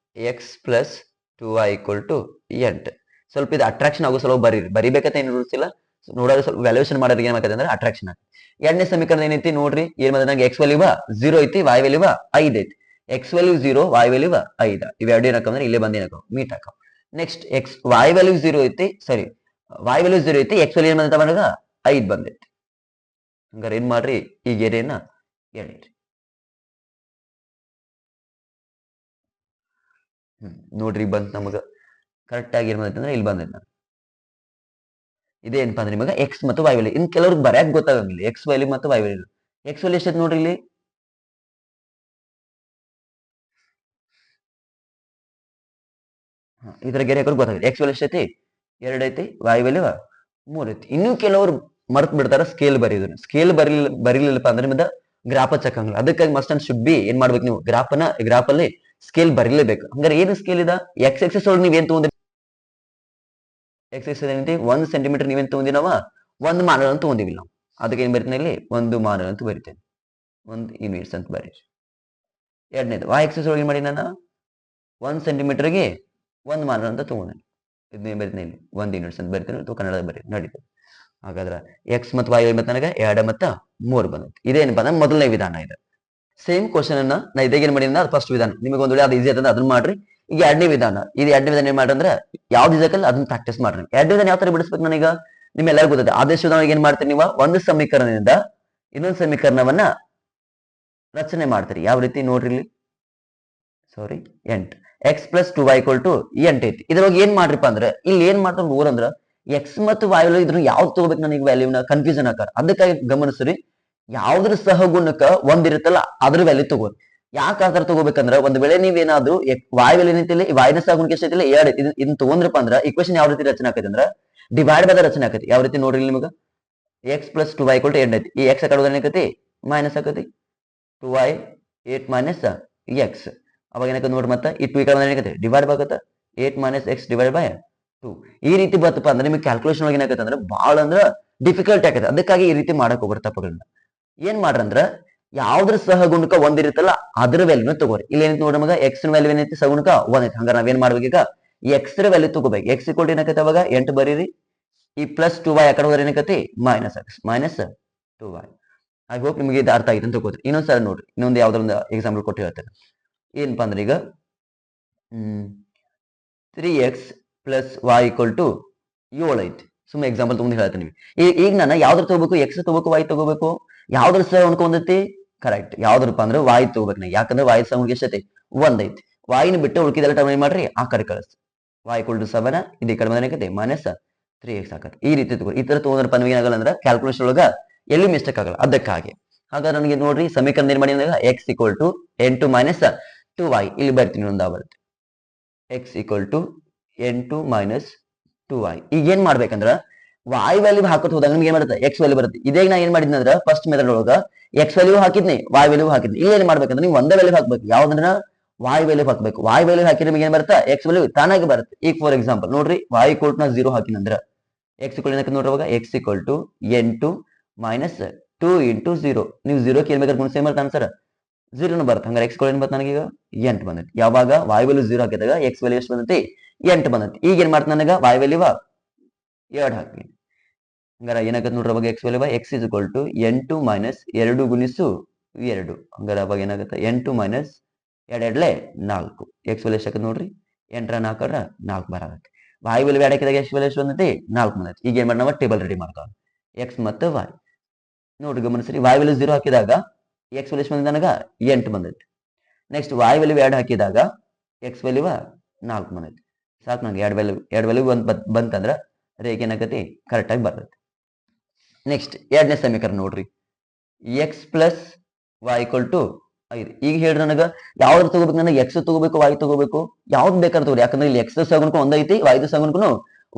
x plus 2y equal to 8. ಸ್ವಲ್ಪ ಇದು ಅಟ್ರಾಕ್ಷನ್ ಆಗೋ ಸ್ವಲ್ಪ ಬರಿಬೇಕಂತ ಏನು ರೂಲ್ಸ್ ಇಲ್ಲ. ನೋಡೋದು ಸ್ವಲ್ಪ ವ್ಯಾಲ್ಯೂಯೇಷನ್ ಮಾಡೋರಿಗೆ ಏನಾಗ್ತದೆ ಅಂದ್ರೆ ಅಟ್ರಾಕ್ಷನ್ ಆಗ್ತದೆ. ಎರಡನೇ ಸಮೀಕರಣ ಏನೈತಿ ನೋಡ್ರಿ, ಏನ್ ಬಂದ ನಂಗೆ x ವ್ಯಾಲ್ಯೂ 0 ಐತಿ, y ವ್ಯಾಲ್ಯೂ 5 ಐತಿ. x value 0, y value 5. ಇವೆರಡು ಏನಕ್ಕಂದ್ರೆ ಇಲ್ಲೇ ಬಂದು ಏನಕ್ಕ ಮೀಟ್ ಹಾಕವ್. ನೆಕ್ಸ್ಟ್ y ವ್ಯಾಲ್ಯೂ 0 ಐತಿ, ಸರಿ y ವ್ಯಾಲ್ಯೂ 0 ಐತಿ, x ವ್ಯಾಲ್ಯೂ ಏನ್ ಬಂದೈತೆ ನನಗ 5 ಬಂದೈತಿ. ಹಂಗಾರೆ ಏನ್ ಮಾಡ್ರಿ ಈ ಗೆರೆಯನ್ನ ಎಳಿರಿ. ನೋಡ್ರಿ ಬಂತ ನಮಗ ಕರೆಕ್ಟ್ ಆಗಿ ಏನ್ ಬಂದೈತೆ ಅಂದ್ರೆ ಇಲ್ಲಿ ಬಂದೈತೆ. ಇದೇನಪ್ಪ ಅಂದ್ರೆ ನಿಮಗೆ x ಮತ್ತು y ವ್ಯಾಲ್ಯೂ. ಇನ್ ಕೆಲವ್ರಿಗೆ ಬರ್ಯಾಕ್ ಗೊತ್ತಾಗಂಗಿಲ್ಲ x ವ್ಯಾಲ್ಯೂ ಮತ್ತು y ವ್ಯಾಲ್ಯೂ. x ವ್ಯಾಲ್ಯೂ ಎಷ್ಟೈತಿ ನೋಡ್ರಿ ಇಲ್ಲಿ ಇದರ ಗೆರೆ ಹಾಕೋರು ಗೊತ್ತಾಗುತ್ತೆ. x ವ್ಯಾಲ್ಯೂ ಎಷ್ಟೈತಿ 2 ಐತಿ, y ವ್ಯಾಲ್ಯೂ 3 ಐತಿ. ಇನ್ನು ಕೆಲವರು ಮರ್ತ್ ಬಿಡ್ತಾರ ಸ್ಕೇಲ್ ಬರೀದ್ರು. ಸ್ಕೇಲ್ ಬರೀಲಿಲ್ಲಪ್ಪ ಅಂದ್ರೆ ನಿಮ್ದ ಗ್ರಾಫ್ ಹಚ್ಚಕ್ಕಂಗಿಲ್ಲ. ಅದಕ್ಕಾಗಿ ಮಸ್ಟ್ ಅಂಡ್ ಶುಡ್ ಬಿ ಏನ್ ಮಾಡ್ಬೇಕು ನೀವು ಗ್ರಾಫ್ ಅಲ್ಲಿ ಸ್ಕೇಲ್ ಬರೀಲೇಬೇಕು. ಹಂಗಾರೆ ಏನು ಸ್ಕೇಲ್ ಇದ x ಆಕ್ಸಿಸ್ ಒಳಗೆ ನೀವೇನ್ ತಗೊಂಡ್ರಿ x ಆಕ್ಸಿಸ್ ಏನೈತಿ 1 ಸೆಂಟಿಮೀಟರ್ ನೀವೇನ್ ತಗೊಂಡಿನವ 1 ಮಾನವ ಅಂತ ತಗೊಂಡಿವಿಲ್ಲ ನಾವು. ಅದಕ್ಕೆ ಏನ್ ಬರಿತೀನಿ ಇಲ್ಲಿ 1 ಮಾನವ ಅಂತ ಬರಿತೇನೆ. 1 ಯೂನಿಟ್ಸ್ ಅಂತ ಬರೀರಿ. ಎರಡನೇದು y ಆಕ್ಸಿಸ್ ಒಳಗೆ ಮಾಡಿ ನಾನು 1 ಸೆಂಟಿಮೀಟರ್ಗೆ 1 ಮಾನವ ಅಂತ ತಗೊಂಡೆ. ಇದನ್ನ ಬರಿತೀನಿ ಇಲ್ಲಿ 1 ಯೂನಿಟ್ಸ್ ಅಂತ ಬರಿತೀನಿ ಅಥವಾ ಕನ್ನಡದ ಬರೀ ನಡೀತದೆ. ಹಾಗಾದ್ರೆ x ಮತ್ತು y ಬಂತ ನನಗೆ 2 ಮತ್ತು 3 ಬಂದೈತಿ. ಇದೇನಪ್ಪ ಅಂದ್ರೆ ಮೊದಲನೇ ವಿಧಾನ ಇದೆ. ಸೇಮ್ ಕ್ವಶನ್ ಅನ್ನ ನಾ ಇದೇ ಏನ್ ಮಾಡಿದ್ರೆ ಅದು ಫಸ್ಟ್ ವಿಧಾನ. ನಿಮಗೆ ಒಂದ್ ವೇಳೆ ಅದು ಈಸಿ ಆಯ್ತಂದ್ರೆ ಅದನ್ನ ಮಾಡ್ರಿ. ಈಗ ಎರಡನೇ ವಿಧಾನ ಏನ್ ಮಾಡ್ರಿ ಅಂದ್ರೆ ಯಾವ್ದು ಈಜಾಕಲ್ಲ ಅದನ್ನ ಪ್ರಾಕ್ಟೀಸ್ ಮಾಡ್ರಿ. ಎರಡನೇ ವಿಧಾನ ಯಾವ ತರ ಬಿಡಿಸ್ಬೇಕು ನನಗ ನಿಮ್ಮೆಲ್ಲರಿಗೂ ಗೊತ್ತಿದೆ. ಆದೇಶ ವಿಧಾನ ಏನ್ ಮಾಡ್ತೀರಿ ನೀವು ಒಂದು ಸಮೀಕರಣದಿಂದ ಇನ್ನೊಂದು ಸಮೀಕರಣವನ್ನ ರಚನೆ ಮಾಡ್ತೀರಿ. ಯಾವ ರೀತಿ ನೋಡ್ರಿ ಇಲ್ಲಿ ಸಾರಿ 8 x plus 2y equal to 8 ಐತಿ. ಇದ್ರೊಳಗೆ ಏನ್ ಮಾಡ್ರಿಪ್ಪ ಅಂದ್ರೆ ಇಲ್ಲಿ ಏನ್ ಮಾಡ್ತಾರೆ ನೋಡ್ರಂದ್ರ x ಮತ್ತು y ಇದ್ರ ಯಾವ್ದು ತಗೋಬೇಕು ನನಗೆ ವ್ಯಾಲ್ಯೂನ ಕನ್ಫ್ಯೂಷನ್ ಆಕಾರ. ಅದಕ್ಕಾಗಿ ಗಮನಿಸ್ರಿ ಯಾವ್ದ್ರ ಸಹಗುಣಕ ಒಂದಿರುತ್ತಲ್ಲ ಅದ್ರ ವ್ಯಾಲ್ಯೂ ತಗೋರಿ. ಯಾಕೆ ಆ ತರ ತಗೋಬೇಕಂದ್ರ ಒಂದ್ ವೇಳೆ ನೀವೇನಾದ್ರು y ವ್ಯಾಲ್ಯೂ ಏನೈತಿಲ್ಲ y ನ ಸಹಗುಣಕ ಎಷ್ಟೈತಿಲ್ಲ 2 ಐತಿ. ಇದನ್ನ ತಗೊಂಡ್ರಪ್ಪ ಅಂದ್ರ ಇಕ್ವೇಶನ್ ಯಾವ ರೀತಿ ರಚನೆ ಆಕೈತಿ ಅಂದ್ರ ಡಿವೈಡ್ ಬೈ ದ ರಚನೆ ಆಕೈತಿ. ಯಾವ ರೀತಿ ನೋಡ್ರಿ ನಿಮಗ x plus 2y equal to 8 ಐತಿ. ಈ x ಕಡೆ ಏನಾಕೈತಿ ಮೈನಸ್ ಆಕೈತಿ 2y 8 ಮೈನಸ್ x. ಅವಾಗ ಏನಕ್ಕೆ ನೋಡ್ರಿ ಮತ್ತೆ ಈ 2 ಕಡೆ ಏನಾಕೈತಿ ಡಿವೈಡ್ ಆಗತ್ತೆ 8 ಮೈನಸ್ x ಡಿವೈಡ್ ಬೈ 2. ಈ ರೀತಿ ಬರ್ತಪ್ಪ ಅಂದ್ರೆ ನಿಮಗೆ ಕ್ಯಾಲ್ಕುಲೇಷನ್ ಒಳಗೆ ಏನಾಕೈತಿ ಅಂದ್ರೆ ಭಾಳ ಅಂದ್ರ ಡಿಫಿಕಲ್ಟ್ ಆಗತ್ತೆ. ಅದಕ್ಕಾಗಿ ಈ ರೀತಿ ಮಾಡಕ್ ಹೋಗ್ಬಾರ ತಪ್ಪಗಳನ್ನ. ಏನ್ ಮಾಡ್ರಂದ್ರ ಯಾವ್ದ್ರ ಸಹಗುಣಕ ಒಂದಿರುತ್ತಲ್ಲ ಅದ್ರ ವ್ಯಾಲ್ಯೂನ ತಗೋರಿ. ಇಲ್ಲಿ ಏನೈತಿ ನೋಡ್ರಿ ಮಗ, ಎಕ್ಸ್ ವ್ಯಾಲ್ಯೂ ಏನೈತಿ, ಸಹಗುಣಕ ಒಂದೈತಿ. ಹಂಗಾರ ನಾವೇನ್ ಮಾಡ್ಬೇಕು ಈಗ, ಎಕ್ಸ್ ರ ವ್ಯಾಲ್ಯೂ ತಗೋಬೇಕು. ಎಕ್ಸ್ ಇಕ್ವಲ್ ಏನಕತ್ತೆ ಅವಾಗ 8 ಬರೀರಿ. ಈ ಪ್ಲಸ್ 2y ಆ ಕಡೆ ಹೋದ್ರೆ ಏನಕತಿ minus x minus 2y. I hope ನಿಮಗೆ ಇದು ಅರ್ಥ ಆಗಿದೆ ಅಂತ ತಗೋರಿ. ಇನ್ನೊಂದ್ಸಲ ನೋಡ್ರಿ, ಇನ್ನೊಂದು ಯಾವ್ದಾರ ಒಂದು ಎಕ್ಸಾಂಪಲ್ ಕೊಟ್ಟು ಹೇಳ್ತೇನೆ. ಏನಪ್ಪಾ ಅಂದ್ರೆ ಈಗ 3x plus y equal to 7 ಐತಿ. ಸುಮ್ಮನೆ ಎಕ್ಸಾಂಪಲ್ ತಗೊಂಡು ಹೇಳ್ತೇನೆ. ಈಗ ನಾನು ಯಾವ್ದ್ರ ತಗೋಬೇಕು, ಎಕ್ಸ್ ತಗೋಬೇಕು ವೈ ತಗೋಬೇಕು, ಯಾವ್ದ್ರ ಸಹ ಅನ್ಕೊಂಡೈತಿ ಕರೆಕ್ಟ್. ಯಾವ್ದ್ರಪ್ಪ ಅಂದ್ರೆ ವಾಯ್ ತಗೋಬೇಕು ನಾ, ಯಾಕಂದ್ರೆ ವಾಯ್ ಸಹ ಎಷ್ಟೈತಿ ಒಂದೈತಿ. ವಾಯಿನ ಬಿಟ್ಟು ಉಳ್ಕಿದೆಲ್ಲ ಟರ್ಮ್ ಏನ್ ಮಾಡ್ರಿ ಆ ಕಡೆ ಕಳಿಸ್. y ಈಕ್ವಲ್ ಟು 7 ಇದು ಈ ಕಡೆ ಬಂದ್ರೆ ಮೈನಸ್ 3x ಆಗತ್ತೆ. ಈ ರೀತಿ ತಗೋ. ಈ ತರ ತಗೊಂಡ್ರಪ್ಪ ನಮಗೆ ಏನಾಗಲ್ಲ ಅಂದ್ರೆ ಕ್ಯಾಲ್ಕುಲೇಷನ್ ಒಳಗ ಎಲ್ಲಿ ಮಿಸ್ಟೇಕ್ ಆಗಲ್ಲ. ಅದಕ್ಕಾಗಿ ಹಾಗಾದ್ರೆ ನನಗೆ ನೋಡ್ರಿ ಸಮೀಕರಣ ಏನ್ ಮಾಡಿ X equal to 8 minus 2y ಇಲ್ಲಿ ಬರ್ತೀನಿ ಒಂದ ಬರುತ್ತೆ. X equal to 8 minus 2y. ಈಗ ಏನ್ ಮಾಡ್ಬೇಕಂದ್ರ y ವ್ಯಾಲ್ಯೂ ಹಾಕೋತ ಹೋದಾಗ ನಿಮ್ಗೆ ಏನ್ ಬರುತ್ತೆ ಎಕ್ಸ್ ವ್ಯಾಲ್ಯೂ ಬರುತ್ತೆ. ಇದೇ ನಾ ಏನ್ ಮಾಡಿದ್ನಿ ಅಂದ್ರೆ ಫಸ್ಟ್ ಮೆಥಡ್ ಒಳಗ ಎಕ್ಸ್ ವ್ಯಾಲ್ಯೂ ಹಾಕಿದ್ನಿ, y ವ್ಯಾಲ್ಯೂ ಹಾಕಿದ್ನಿ. ಇಲ್ಲಿ ಏನ್ ಮಾಡ್ಬೇಕಂದ್ರೆ ನೀವು ಒಂದೇ ವ್ಯಾಲ್ಯೂ ಹಾಕ್ಬೇಕು. ಯಾವ್ದಂದ್ರ y ವ್ಯಾಲ್ಯೂ ಹಾಕ್ಬೇಕು. y ವ್ಯಾಲ್ಯೂ ಹಾಕಿದ್ರೆ ನಿಮ್ಗೆ ಏನ್ ಬರುತ್ತೆ ಎಕ್ಸ್ ವ್ಯಾಲ್ಯೂ ತಾನಾಗಿ ಬರುತ್ತೆ. ಈಗ ಫಾರ್ ಎಕ್ಸಾಂಪಲ್ ನೋಡ್ರಿ y ಈಕ್ವಲ್ ಟು 0 ಹಾಕಿನಂದ್ರ ಎಕ್ಸ್ ಈಕ್ವಲ್ ಏನಕ್ಕೆ ನೋಡ್ರಿ ಅವಾಗ x equal to 8 minus 2 into 0. ನೀವು 0 ಗೆ ಏನ್ ಬೇಕಾದ್ರೆ ಗುಣಿಸಿ ಏನ್ ಬರುತ್ತೆ ಆನ್ಸರ್ 0 ಬರುತ್ತೆ. ಹಂಗಾರೆ ಎಕ್ಸ್ ಏನ್ ಬರುತ್ತೆ ನನಗೆ ಈಗ 8 ಬಂದೈತಿ. ಯಾವಾಗ y ವ್ಯಾಲ್ಯೂ 0 ಹಾಕಿದಾಗ ಎಕ್ಸ್ ವ್ಯಾಲ್ಯೂ ಎಷ್ಟು ಬಂದೈತಿ 8 ಬಂದೈತಿ. ಈಗ ಏನ್ ಮಾಡ್ತಾನೆ ನನಗ y ವ್ಯಾಲ್ಯೂ 2 ಹಾಕ್ತೀನಿ. ಹಂಗಾರೆ ಏನಾಗತ್ತೆ ನೋಡ್ರಿ ಅವಾಗ x value x is equal to 8 minus 2 ಗುಣಿಸು 2. ಹಂಗಾರೆ ಅವಾಗ ಏನಾಗುತ್ತೆ 8 ಮೈನಸ್ 2 2 4. ಎಕ್ಸ್ ವ್ಯಾಲ್ಯೂ ಎಷ್ಟು ನೋಡ್ರಿ 8 ರ 4 ರ 4 ಬರಾಗತ್ತೆ. y ವ್ಯಾಲ್ಯೂ ಆಡ್ ಹಾಕಿದಾಗ ಎಷ್ಟು ವ್ಯಾಲ್ಯೂ ಎಷ್ಟು ಬಂದೈತಿ 4 ಬಂದೈತಿ. ಈಗ ಏನ್ ಮಾಡಿ ನಾವು ಟೇಬಲ್ ರೆಡಿ ಮಾಡ್ತಾವ ಎಕ್ಸ್ ಮತ್ತು y ನೋಡ್ರಿ ಗಮನಿಸ್ರಿ. y ವ್ಯಾಲ್ಯೂ 0 ಹಾಕಿದಾಗ ಎಕ್ಸ್ ವ್ಯಾಲ್ಯೂ ಎಷ್ಟು ಬಂದಿದೆ ನನಗ 8 ಬಂದೈತಿ. ನೆಕ್ಸ್ಟ್ y ವ್ಯಾಲ್ಯೂ 2 ಹಾಕಿದಾಗ ಎಕ್ಸ್ ವ್ಯಾಲ್ಯೂ 4 ಬಂದೈತಿ. ಸಾಕು ನಂಗೆ ಎರಡು ವ್ಯಾಲ್ಯೂ ಬಂತಂದ್ರ ರೇಖೆ ಏನಾಗತಿ ಕರೆಕ್ಟ್ ಆಗಿ ಬರ್ತೈತಿ. ನೆಕ್ಸ್ಟ್ ಎರಡನೇ ಸಮೀಕರಣ ನೋಡ್ರಿ x plus y equal to 5. ಈಗ ಹೇಳ್ರಿ ನನಗ ಯಾವ್ದು ತಗೋಬೇಕು, ನನಗೆ ಎಕ್ಸ್ ತಗೋಬೇಕು y ತಗೋಬೇಕು, ಯಾವ್ದು ಬೇಕಾದ್ರೆ ತಗೋರಿ. ಯಾಕಂದ್ರೆ ಇಲ್ಲಿ ಎಕ್ಸ್ ಸಗುಣಕು ಒಂದೈತಿ y ಸಗುಣಕು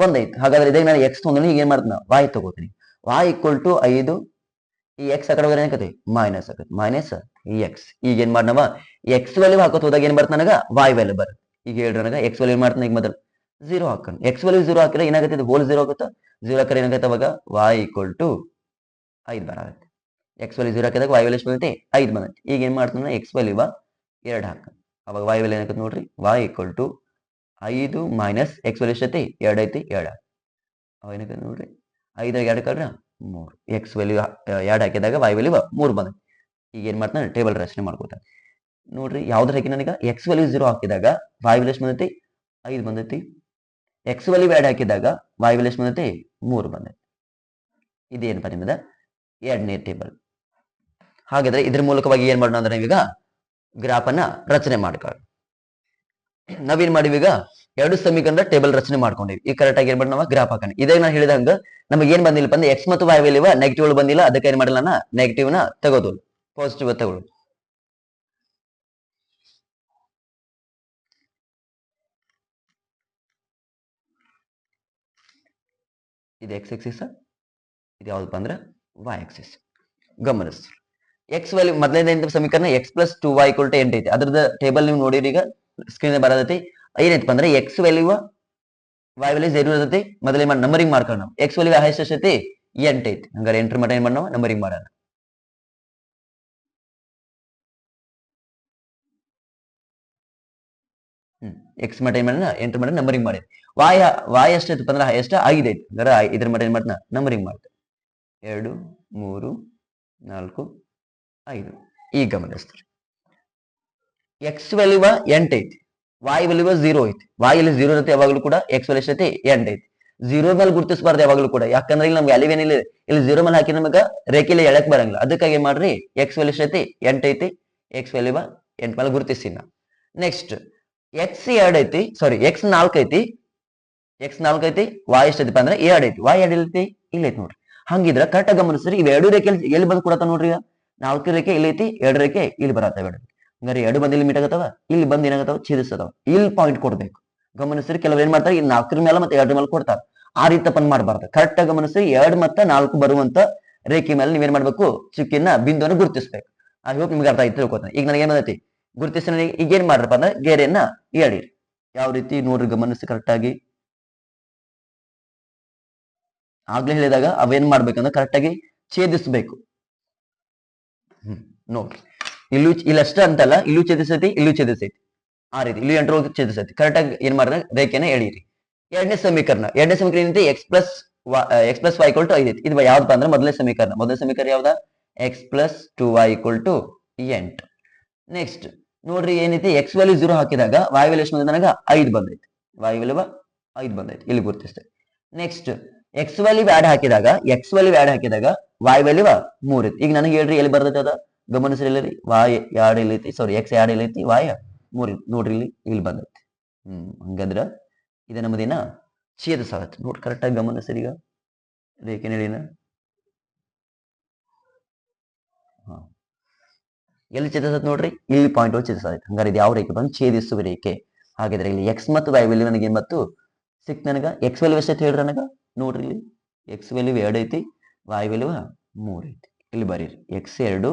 ಒಂದೈತಿ. ಹಾಗಾದ್ರೆ ಇದೇ ನಾನು ಎಕ್ಸ್ ತಗೊಂಡಿನಿ, ಈಗ ಏನ್ ಮಾಡ್ತೀನಿ y ತಗೋತೀನಿ. y equal to 5. ಈ ಎಕ್ಸ್ ಆ ಕಡೆ ಹೋದ್ರೆ ಏನಕತಿ ಮೈನಸ್ ಆಗತ್ತೆ ಮೈನಸ್ ಎಕ್ಸ್. ಈಗ ಏನ್ ಮಾಡ್ನವ ಎಕ್ಸ್ ವ್ಯಾಲ್ಯೂ ಹಾಕೋತ ಹೋದಾಗ ಏನ್ ಬರುತ್ತೆ ನನಗ y ವ್ಯಾಲ್ಯೂ ಬರುತ್ತೆ. ಈಗ ಹೇಳ್ರಿ ನನಗ ಎಕ್ಸ್ ವ್ಯಾಲ್ಯೂ ಏನ್ ಮಾಡ್ತಾನೆ ಈಗ ಮೊದಲು 0 ಹಾಕೋಣ. ಎಕ್ಸ್ ವ್ಯಾಲ್ಯೂ 0 ಹಾಕಿದ್ರೆ ಏನಾಗುತ್ತೆ ಹೋಲ್ 0 ಆಗುತ್ತೆ. 0 ಹಾಕಿದ್ರೆ ಏನಾಗುತ್ತೆ ಅವಾಗ y ಈಕ್ವಲ್ ಟು 5 ಬರಾಗುತ್ತೆ. ಎಕ್ಸ್ ವ್ಯಾಲ್ಯೂ 0 ಹಾಕಿದಾಗ y ವ್ಯಾಲ್ಯೂ ಎಷ್ಟು ಬಂದೈತಿ 5 ಬಂದೈತಿ. ಈಗ ಏನ್ ಮಾಡ್ತಾನೆ ಎಕ್ಸ್ ವ್ಯಾಲ್ಯೂ 2 ಹಾಕೋಣ. ಅವಾಗ y ವ್ಯಾಲ್ಯೂ ಏನಾಗುತ್ತೆ ನೋಡ್ರಿ y equal to 5 minus x value ಎಷ್ಟೈತಿ 2 ಐತಿ 2. ಅವಾಗ ಏನಾಗುತ್ತೆ ನೋಡ್ರಿ 5 2 ಕಳ್ರ 3. ಎಕ್ಸ್ ವ್ಯಾಲ್ಯೂ 2 ಹಾಕಿದಾಗ y ವ್ಯಾಲ್ಯೂ 3 ಬಂದೈತಿ. ಈಗ ಏನ್ ಮಾಡ್ತಾನೆ ಟೇಬಲ್ ರಚನೆ ಮಾಡ್ಕೋತಾನೆ ನೋಡ್ರಿ. ಯಾವ್ದ್ರ ಹಾಕಿ ನನಗ ಎಕ್ಸ್ ವ್ಯಾಲ್ಯೂ 0 ಹಾಕಿದಾಗ y ವ್ಯಾಲ್ಯೂ ಎಷ್ಟು ಬಂದೈತಿ 5 ಬಂದೈತಿ. ಎಕ್ಸ್ ವ್ಯಾಲ್ಯೂ 2 ಹಾಕಿದಾಗ y ವ್ಯಾಲ್ಯೂ ಎಷ್ಟು ಬಂದೈತಿ 3 ಬಂದೈತಿ. ಇದೇನಪ್ಪ ನಿಮ್ಮದ ಎರಡನೇ ಟೇಬಲ್. ಹಾಗಾದ್ರೆ ಇದ್ರ ಮೂಲಕವಾಗಿ ಏನ್ ಮಾಡೋಣ ಅಂದ್ರೆ ನೀವೀಗ ಗ್ರಾಫ್ ಅನ್ನ ರಚನೆ ಮಾಡ್ಕೊಳ್ಳಿ. ನಾವೇನ್ ಮಾಡಿವಿ ಈಗ ಎರಡು ಸಮೀಕರಣದ ಟೇಬಲ್ ರಚನೆ ಮಾಡ್ಕೊಂಡಿವಿ. ಈ ಕರೆಕ್ಟ್ ಆಗಿ ಏನ್ ಮಾಡಿ ನಾವು ಗ್ರಾಫ್ ಹಾಕೋಣ. ಇದೇ ನಾನು ಹೇಳಿದಂಗ ನಮಗೆ ಏನ್ ಬಂದಿಲ್ಲಪ್ಪ ಅಂದ್ರೆ ಎಕ್ಸ್ ಮತ್ತು y ವ್ಯಾಲ್ಯೂ ನೆಗೆಟಿವ್ ಬಂದಿಲ್ಲ. ಅದಕ್ಕೆ ಏನ್ ಮಾಡಿಲ್ಲ ನಾ ನೆಗೆಟಿವ್ ನ ತಗೋದು ಪಾಸಿಟಿವ್ ತಗೊಳ್ಳೋದು. ಇದು ಎಕ್ಸ್ ಎಕ್ಸಿಸ್, ಇದು ಯಾವ್ದಪ್ಪ ಅಂದ್ರೆ y ಆಕ್ಸಿಸ್. ಗಮನಿಸಿ ಎಕ್ಸ್ ವ್ಯಾಲ್ಯೂ ಮೊದಲನೇ ಸಮೀಕರಣ X plus 2y equal to 8 ಐತಿ. ಅದ್ರದ್ದು ಟೇಬಲ್ ನೀವು ನೋಡಿರಿ ಈಗ ಸ್ಕ್ರೀನ್ ಬರತೈತಿ. ಏನೈತಪ್ಪ ಅಂದ್ರೆ ಎಕ್ಸ್ ವ್ಯಾಲ್ಯೂ y ವ್ಯಾಲ್ಯೂ 0 ಇರ್ತೈತಿ. ಮೊದಲೇ ಮಾಡಿ ನಂಬರಿಂಗ್ ಮಾಡ್ಕೊಂಡು ನಾವು ಎಕ್ಸ್ ವ್ಯಾಲ್ಯೂ ಹೈಯೆಸ್ಟ್ ಎಷ್ಟೈತಿ 8 ಐತಿ. ಹಂಗಾರೆ ಎಂಟರ್ ಮಾಡಿ ಏನ್ ಮಾಡಿ ನಾವು ನಂಬರಿಂಗ್ ಮಾಡೋಣ. ಎಕ್ಸ್ ಮಟ ಏನ್ ಮಾಡೋಣ ಎಂಟರ್ ಮಾಡಿ ನಂಬರಿಂಗ್ ಮಾಡಿ. y ಎಷ್ಟೈತಪ್ಪ ಅಂದ್ರೆ ಹೈಯೆಸ್ಟ್ 5 ಐತಿ. ಹಂಗಾರೆ ಇದ್ರ ಮಟ ಏನ್ ಮಾಡ್ತಾನ ನಂಬರಿಂಗ್ ಮಾಡ್ತೇವೆ 2 3 4 5. ಈಗ ಗಮನಿಸ್ತಾರೆ ಎಕ್ಸ್ ವ್ಯಾಲ್ಯೂ 8 ಐತಿ, y ವ್ಯಾಲ್ಯೂ 0 ಐತಿ. y ಇಲ್ಲಿ 0 ಇರುತ್ತೆ ಯಾವಾಗಲೂ ಕೂಡ, ಎಕ್ಸ್ ವ್ಯಾಲ್ಯೂ ಎಷ್ಟೈತಿ 8 ಐತಿ. 0 ಮೇಲೆ ಗುರುತಿಸಬಾರ್ದು ಯಾವಾಗಲೂ ಕೂಡ, ಯಾಕಂದ್ರೆ ಇಲ್ಲಿ ನಮ್ಗೆ ವ್ಯಾಲ್ಯೂ ಏನಿಲ್ಲ. ಇಲ್ಲಿ 0 ಮೇಲೆ ಹಾಕಿ ನಮಗ ರೇಖೆಯಲ್ಲಿ ಎಳಕ್ ಬರಂಗಿಲ್ಲ. ಅದಕ್ಕಾಗಿ ಏನ್ ಮಾಡ್ರಿ ಎಕ್ಸ್ ವ್ಯಾಲ್ಯೂ ಎಷ್ಟೈತಿ 8 ಐತಿ. ಎಕ್ಸ್ ವ್ಯಾಲ್ಯೂ 8 ಮೇಲೆ ಗುರುತಿಸಿ ನಾ. ನೆಕ್ಸ್ಟ್ ಎಕ್ಸ್ 2 ಐತಿ, ಸಾರಿ ಎಕ್ಸ್ 4 ಐತಿ. ಎಕ್ಸ್ 4 ಐತಿ, y ಎಷ್ಟೈತಿಪ್ಪ ಅಂದ್ರೆ 2 ಐತಿ. y 2 ಐತಿ ಇಲ್ಲಿ ಐತಿ ನೋಡ್ರಿ. ಹಂಗಿದ್ರ ಕರೆಕ್ಟ್ ಆಗಿ ಗಮನಿಸ್ರಿ ಇವ್ ಎರಡು ರೇಖೆ ಎಲ್ಲಿ ಬಂದು ಕೊಡತ್ತ ನೋಡ್ರಿ. 4 ರೇಖೆ ಇಲ್ಲಿ ಐತಿ, 2 ರೇಖೆ ಇಲ್ಲಿ ಬರತ್ತ. ಹಂಗಾರೆ 2 ಬಂದು ಇಲ್ಲಿ ಮೀಟ್ ಆಗತ್ತವ, ಇಲ್ಲಿ ಬಂದು ಏನಾಗತ್ತವ ಛೇದಿಸ್ತದವ. ಇಲ್ಲಿ ಪಾಯಿಂಟ್ ಕೊಡ್ಬೇಕು. ಗಮನಿಸ್ರಿ ಕೆಲವ್ರು ಏನ್ ಮಾಡ್ತಾರೆ ಈ 4 ಮೇಲೆ ಮತ್ತೆ 2 ಮೇಲೆ ಕೊಡ್ತಾರೆ. ಆ ರೀತಿ ತಪ್ಪನ್ ಮಾಡಬಾರ್ದು. ಕರೆಕ್ಟ್ ಆಗಿ ಗಮನಿಸ್ರಿ 2 ಮತ್ತೆ 4 ಬರುವಂತ ರೇಖೆ ಮೇಲೆ ನೀವೇನ್ ಮಾಡ್ಬೇಕು ಚುಕ್ಕಿನ ಬಿಂದುವನ್ನು ಗುರುತಿಸ್ಬೇಕು. ಐ ಹೋಪ್ ನಿಮ್ಗೆ ಅರ್ಥ ಆಯ್ತು ತಿಳ್ಕೊತಾನೆ. ಈಗ ನನಗೆ ಏನ್ ಬಂದೈತಿ ಗುರುತಿಸಿ ಈಗ ಏನ್ ಮಾಡ್ರಪ್ಪ ಅಂದ್ರೆ ಗೆರೆಯನ್ನ ಎಳಿರಿ. ಯಾವ ರೀತಿ ನೋಡ್ರಿ ಗಮನಿಸಿ ಕರೆಕ್ಟ್ ಆಗಿ. ಆಗ್ಲೇ ಹೇಳಿದಾಗ ಅವೇನ್ ಮಾಡ್ಬೇಕಂದ್ರೆ ಕರೆಕ್ಟ್ ಆಗಿ ಛೇದಿಸ್ಬೇಕು. ನೋಡ್ರಿ ಇಲ್ಲಿ ಅಷ್ಟ ಅಂತಲ್ಲ, ಇಲ್ಲೂ ಛೇದಿಸೈತಿ, ಇಲ್ಲೂ ಛೇದಿಸೈತಿ, ಆ ರೀತಿ ಇಲ್ಲಿ ಎಂಟ್ರೊಳಗೆ ಛೇದಿಸೈತಿ. ಕರೆಕ್ಟ್ ಆಗಿ ಏನ್ ಮಾಡಿದ್ರೆ ರೇಖೆನ ಎಳೀರಿ. ಎರಡನೇ ಸಮೀಕರಣ ಏನೈತಿ? X plus y equal to 5 ಐತಿ. ಇದು ಯಾವ್ದಪ್ಪ ಅಂದ್ರೆ ಮೊದಲನೇ ಸಮೀಕರಣ ಯಾವ್ದ? X plus 2y equal to 8. Next ನೋಡ್ರಿ ಏನೈತಿ, ಎಕ್ಸ್ ವ್ಯಾಲ್ಯೂ 0 ಹಾಕಿದಾಗ y ವ್ಯಾಲ್ಯೂ ಎಷ್ಟು ಬಂದೈತಿ? ನನಗ 5 ಬಂದೈತಿ. y ವ್ಯಾಲ್ಯೂ 5 ಬಂದೈತಿ, ಇಲ್ಲಿ ಗುರುತಿಸ್ತೇವೆ. ನೆಕ್ಸ್ಟ್ ಎಕ್ಸ್ ವ್ಯಾಲ್ಯೂ ಆಡ್ ಹಾಕಿದಾಗ y ವ್ಯಾಲ್ಯೂ 3 ಐತಿ. ಈಗ ನನಗೆ ಹೇಳ್ರಿ ಎಲ್ಲಿ ಬರ್ತೈತಿ ಅದ? ಗಮನಿಸ್ರಿ ಇಲ್ಲಿ y 2 ಇಲ್ಲೈತಿ, ಸಾರಿ ಎಕ್ಸ್ 2 ಇಲ್ಲೈತಿ, y 3 ನೋಡ್ರಿ ಇಲ್ಲಿ ಬಂದೈತಿ. ಹಂಗಂದ್ರ ಇದು ನಮ್ಮದೇನ ಛೇದಸಾಗತ್ತೆ. ನೋಡ್ರಿ ಕರೆಕ್ಟ್ ಆಗಿ ಗಮನಿಸ್ರಿ. ಈಗ ರೇಖೆ ನೆಳಿನ ಎಲ್ಲಿ ಛೇದಿಸತ್ ನೋಡ್ರಿ, ಇಲ್ಲಿ ಪಾಯಿಂಟ್ ಒಳಗೆ ಛೇದಿಸತ್ತೆ. ಹಂಗಾರೆ ಇದು ಯಾವ ರೇಖೆ ಬಂದು ಛೇದಿಸುವ ರೇಖೆ. ಹಾಗಾದ್ರೆ ಇಲ್ಲಿ ಎಕ್ಸ್ ಮತ್ತು ವೈ ವ್ಯಾಲ್ಯೂ ನನಗೆ ಮತ್ತು ಸಿಕ್ ನನಗ ಎಕ್ಸ್ ವ್ಯಾಲ್ಯೂ ಎಷ್ಟೈತಿ ಹೇಳ್ರಿ ನನಗ? ನೋಡ್ರಿ ಇಲ್ಲಿ ಎಕ್ಸ್ ವ್ಯಾಲ್ಯೂ 2 ಐತಿ, ವೈ ವ್ಯಾಲ್ಯೂ 3 ಐತಿ. ಇಲ್ಲಿ ಬರೀರಿ ಎಕ್ಸ್ 2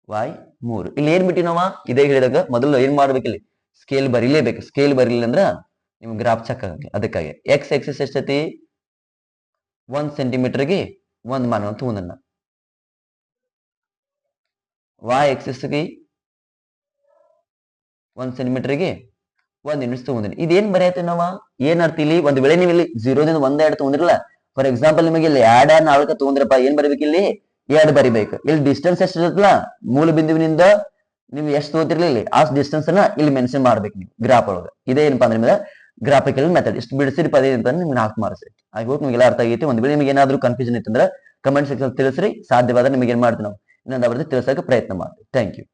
ವೈ 3. ಇಲ್ಲಿ ಏನ್ ಬಿಟ್ಟಿ ನಾವ ಇದೇ ಹೇಳಿದಾಗ ಮೊದಲು ಏನ್ ಮಾಡ್ಬೇಕು? ಇಲ್ಲಿ ಸ್ಕೇಲ್ ಬರೀಲೇಬೇಕು. ಸ್ಕೇಲ್ ಬರೀಲಿಲ್ಲ ಅಂದ್ರ ನಿಮ್ಗೆ ಗ್ರಾಫ್ ಚೆಕ್ ಆಗಲಿ. ಅದಕ್ಕಾಗಿ ಎಕ್ಸ್ ಎಕ್ಸಿಸ್ ಎಷ್ಟೈತಿ? 1 ಸೆಂಟಿಮೀಟರ್ಗೆ 1 ಮಾನ ಅಂತ ಒಂದನ್ನ, y ಎಕ್ಸಿಸ್ಗೆ 1 ಸೆಂಟಿಮೀಟರ್ಗೆ 1 ಯೂನಿಟ್ಸ್ ತಗೊಂಡಿನಿ. ಇದೇನ್ ಬರೆಯತ್ತೆ ನಾವ? ಏನ್ ಅರ್ಥ ಇಲ್ಲಿ? ಒಂದ್ ವೇಳೆ ನೀವು ಇಲ್ಲಿ 0 ದಿಂದ 1 2 ತಗೊಂಡಿರಲ್ಲ, ಫಾರ್ ಎಕ್ಸಾಂಪಲ್ ನಿಮಗೆ ಇಲ್ಲಿ 2 4 ತಗೊಂಡ್ರಪ್ಪ, ಏನ್ ಬರೀಬೇಕು? ಇಲ್ಲಿ 2 ಬರಿಬೇಕು. ಇಲ್ಲಿ ಡಿಸ್ಟೆನ್ಸ್ ಎಷ್ಟು ಇರುತ್ತಲ್ಲ ಮೂಲ ಬಿಂದುವಿನಿಂದ ನೀವು ಎಷ್ಟು ತಗೋತಿರ್ಲಿ ಆ ಡಿಸ್ಟೆನ್ಸ್ ಅನ್ನ ಇಲ್ಲಿ ಮೆನ್ಷನ್ ಮಾಡ್ಬೇಕು ನೀವು ಗ್ರಾಫ್ ಒಳಗ. ಇದೇ ಏನಪ್ಪಾ ಅಂದ್ರೆ ನಿಮಗೆ ಗ್ರಾಫಿಕಲ್ ಮೆಥಡ್. ಇಷ್ಟು ಬಿಡಿಸಿರಿ ಪದ ಅಂತ ನಿಮ್ಗೆ 4 ಮಾರ್ಕ್ಸ್ ಐತಿ. ಐ ಹೋಪ್ ನಿಮ್ಗೆಲ್ಲ ಅರ್ಥ ಆಗೈತಿ. ಒಂದ್ ವೇಳೆ ನಿಮಗೆ ಏನಾದ್ರು ಕನ್ಫ್ಯೂಷನ್ ಇತ್ತಂದ್ರೆ ಕಮೆಂಟ್ ಸೆಕ್ಷನ್ ತಿಳಿಸ್ರಿ. ಸಾಧ್ಯವಾದ್ರೆ ನಿಮಗೆ ಏನ್ ಮಾಡ್ತೀವಿ ನಾವು ಇನ್ನೊಂದು ಅವಧಿ ತಿಳಿಸೋಕೆ ಪ್ರಯತ್ನ ಮಾಡ್ತೀವಿ. Thank you.